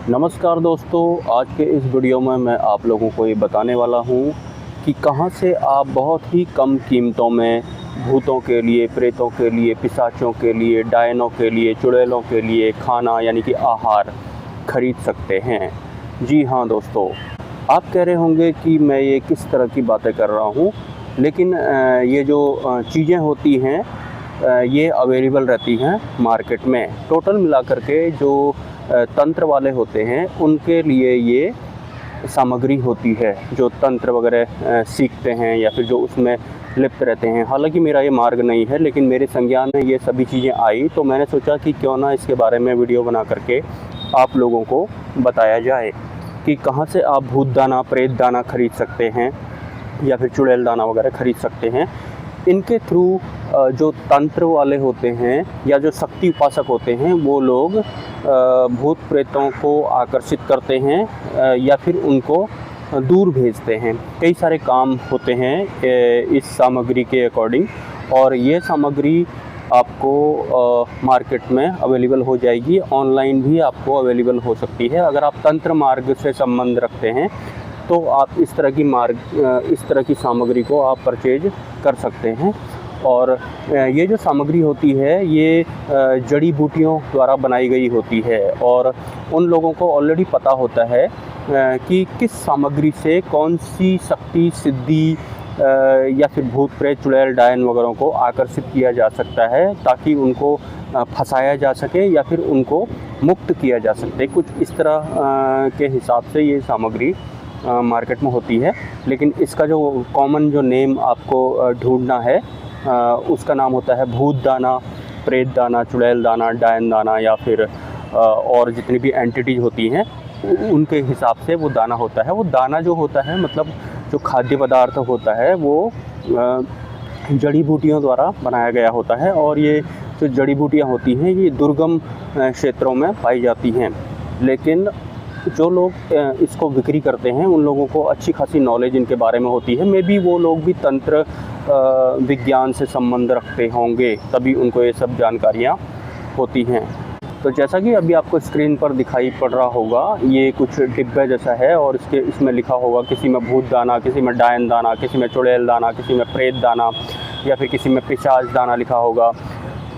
नमस्कार दोस्तों, आज के इस वीडियो में मैं आप लोगों को ये बताने वाला हूँ कि कहाँ से आप बहुत ही कम कीमतों में भूतों के लिए, प्रेतों के लिए, पिशाचों के लिए, डायनों के लिए, चुड़ैलों के लिए खाना यानी कि आहार खरीद सकते हैं। जी हाँ दोस्तों, आप कह रहे होंगे कि मैं ये किस तरह की बातें कर रहा हूँ, लेकिन ये जो चीज़ें होती हैं ये अवेलेबल रहती हैं मार्केट में। टोटल मिलाकर के जो तंत्र वाले होते हैं उनके लिए ये सामग्री होती है, जो तंत्र वगैरह सीखते हैं या फिर जो उसमें लिप्त रहते हैं। हालांकि मेरा ये मार्ग नहीं है, लेकिन मेरे संज्ञान में ये सभी चीज़ें आई तो मैंने सोचा कि क्यों ना इसके बारे में वीडियो बना करके आप लोगों को बताया जाए कि कहाँ से आप भूत दाना, प्रेत दाना खरीद सकते हैं या फिर चुड़ैल दाना वगैरह खरीद सकते हैं। इनके थ्रू जो तंत्र वाले होते हैं या जो शक्ति उपासक होते हैं वो लोग भूत प्रेतों को आकर्षित करते हैं या फिर उनको दूर भेजते हैं। कई सारे काम होते हैं इस सामग्री के अकॉर्डिंग, और ये सामग्री आपको मार्केट में अवेलेबल हो जाएगी। ऑनलाइन भी आपको अवेलेबल हो सकती है। अगर आप तंत्र मार्ग से संबंध रखते हैं तो आप इस तरह की सामग्री को आप परचेज कर सकते हैं। और ये जो सामग्री होती है ये जड़ी बूटियों द्वारा बनाई गई होती है, और उन लोगों को ऑलरेडी पता होता है कि किस सामग्री से कौन सी शक्ति, सिद्धि या फिर भूत प्रेत, चुड़ैल, डायन वगैरह को आकर्षित किया जा सकता है, ताकि उनको फंसाया जा सके या फिर उनको मुक्त किया जा सके। कुछ इस तरह के हिसाब से ये सामग्री मार्केट में होती है। लेकिन इसका जो कॉमन जो नेम आपको ढूंढना है उसका नाम होता है भूत दाना, प्रेत दाना, चुड़ैल दाना, डायन दाना, या फिर और जितनी भी एंटिटीज होती हैं उनके हिसाब से वो दाना होता है। वो दाना जो होता है मतलब जो खाद्य पदार्थ होता है वो जड़ी बूटियों द्वारा बनाया गया होता है, और ये जो जड़ी बूटियाँ होती हैं ये दुर्गम क्षेत्रों में पाई जाती हैं। लेकिन जो लोग इसको बिक्री करते हैं उन लोगों को अच्छी खासी नॉलेज इनके बारे में होती है। मे बी वो लोग भी तंत्र विज्ञान से संबंध रखते होंगे, तभी उनको ये सब जानकारियाँ होती हैं। तो जैसा कि अभी आपको स्क्रीन पर दिखाई पड़ रहा होगा, ये कुछ डिब्बे जैसा है और इसमें लिखा होगा किसी में भूत दाना, किसी में डायन दाना, किसी में चुड़ैल दाना, किसी में प्रेत दाना, या फिर किसी में पिशाच दाना लिखा होगा।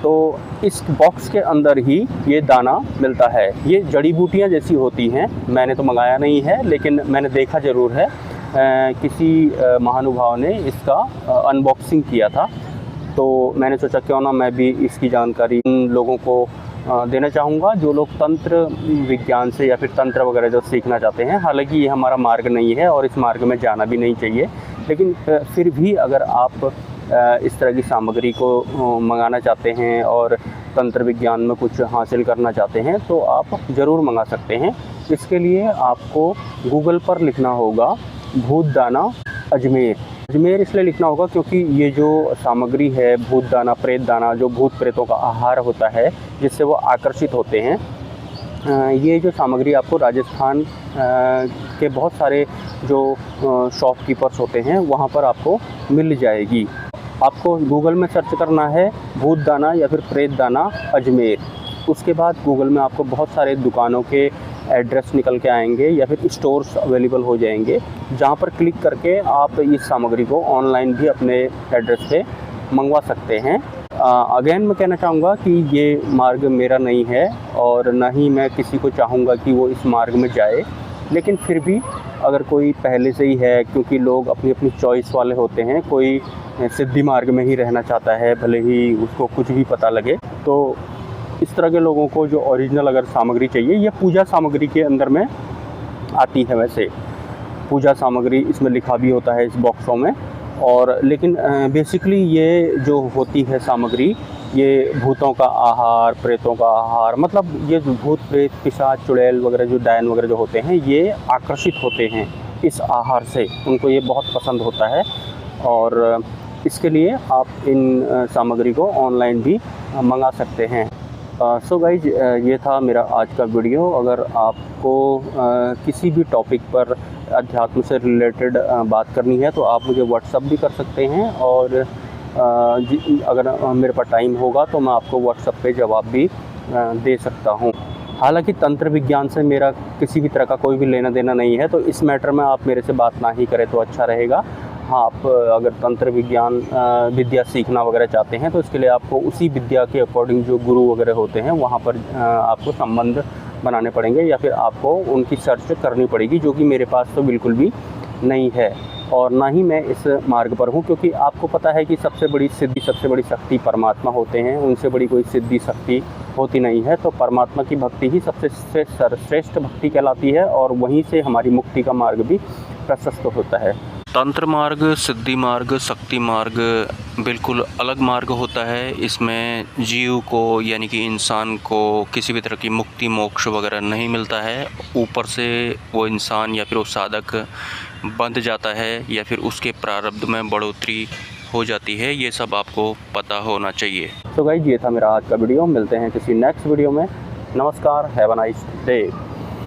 तो इस बॉक्स के अंदर ही ये दाना मिलता है। ये जड़ी बूटियाँ जैसी होती हैं। मैंने तो मंगाया नहीं है, लेकिन मैंने देखा ज़रूर है। किसी महानुभाव ने इसका अनबॉक्सिंग किया था, तो मैंने सोचा क्यों ना मैं भी इसकी जानकारी उन लोगों को देना चाहूँगा जो लोग तंत्र विज्ञान से या फिर तंत्र वगैरह जो सीखना चाहते हैं। हालांकि ये हमारा मार्ग नहीं है और इस मार्ग में जाना भी नहीं चाहिए, लेकिन फिर भी अगर आप इस तरह की सामग्री को मंगाना चाहते हैं और तंत्र विज्ञान में कुछ हासिल करना चाहते हैं तो आप ज़रूर मंगा सकते हैं। इसके लिए आपको गूगल पर लिखना होगा भूत दाना अजमेर। अजमेर इसलिए लिखना होगा क्योंकि ये जो सामग्री है भूत दाना, प्रेत दाना, जो भूत प्रेतों का आहार होता है जिससे वो आकर्षित होते हैं, ये जो सामग्री आपको राजस्थान के बहुत सारे जो शॉपकीपर्स होते हैं वहाँ पर आपको मिल जाएगी। आपको गूगल में सर्च करना है भूत दाना या फिर प्रेत दाना अजमेर। उसके बाद गूगल में आपको बहुत सारे दुकानों के एड्रेस निकल के आएंगे या फिर स्टोर्स अवेलेबल हो जाएंगे, जहाँ पर क्लिक करके आप इस सामग्री को ऑनलाइन भी अपने एड्रेस पे मंगवा सकते हैं। अगेन मैं कहना चाहूँगा कि ये मार्ग मेरा नहीं है और ना ही मैं किसी को चाहूँगा कि वो इस मार्ग में जाए, लेकिन फिर भी अगर कोई पहले से ही है, क्योंकि लोग अपनी अपनी चॉइस वाले होते हैं, कोई सिद्धि मार्ग में ही रहना चाहता है भले ही उसको कुछ भी पता लगे, तो इस तरह के लोगों को जो ओरिजिनल अगर सामग्री चाहिए, ये पूजा सामग्री के अंदर में आती है। वैसे पूजा सामग्री इसमें लिखा भी होता है इस बॉक्सों में, और लेकिन बेसिकली ये जो होती है सामग्री, ये भूतों का आहार, प्रेतों का आहार, मतलब ये भूत प्रेत, पिशाच, चुड़ैल वगैरह, जो डायन वगैरह जो होते हैं, ये आकर्षित होते हैं इस आहार से। उनको ये बहुत पसंद होता है, और इसके लिए आप इन सामग्री को ऑनलाइन भी मंगा सकते हैं। सो गाइज, ये था मेरा आज का वीडियो। अगर आपको किसी भी टॉपिक पर अध्यात्म से रिलेटेड बात करनी है तो आप मुझे व्हाट्सअप भी कर सकते हैं, और अगर मेरे पास टाइम होगा तो मैं आपको व्हाट्सअप पे जवाब भी दे सकता हूँ। हालांकि तंत्र विज्ञान से मेरा किसी भी तरह का कोई भी लेना देना नहीं है, तो इस मैटर में आप मेरे से बात ना ही करें तो अच्छा रहेगा। हाँ, आप अगर तंत्र विज्ञान विद्या सीखना वगैरह चाहते हैं तो इसके लिए आपको उसी विद्या के अकॉर्डिंग जो गुरु वगैरह होते हैं वहाँ पर आपको संबंध बनाने पड़ेंगे, या फिर आपको उनकी सर्च करनी पड़ेगी, जो कि मेरे पास तो बिल्कुल भी नहीं है और ना ही मैं इस मार्ग पर हूँ। क्योंकि आपको पता है कि सबसे बड़ी सिद्धि, सबसे बड़ी शक्ति परमात्मा होते हैं, उनसे बड़ी कोई सिद्धि शक्ति होती नहीं है। तो परमात्मा की भक्ति ही सबसे सर्वश्रेष्ठ भक्ति कहलाती है और वहीं से हमारी मुक्ति का मार्ग भी प्रशस्त होता है। तंत्र मार्ग, सिद्धि मार्ग, शक्ति मार्ग बिल्कुल अलग मार्ग होता है। इसमें जीव को यानी कि इंसान को किसी भी तरह की मुक्ति मोक्ष वगैरह नहीं मिलता है। ऊपर से वो इंसान या फिर वो साधक बंध जाता है या फिर उसके प्रारब्ध में बढ़ोतरी हो जाती है। ये सब आपको पता होना चाहिए। तो गाइस, ये था मेरा आज का वीडियो। मिलते हैं किसी नेक्स्ट वीडियो में। नमस्कार, हैव अ नाइस डे।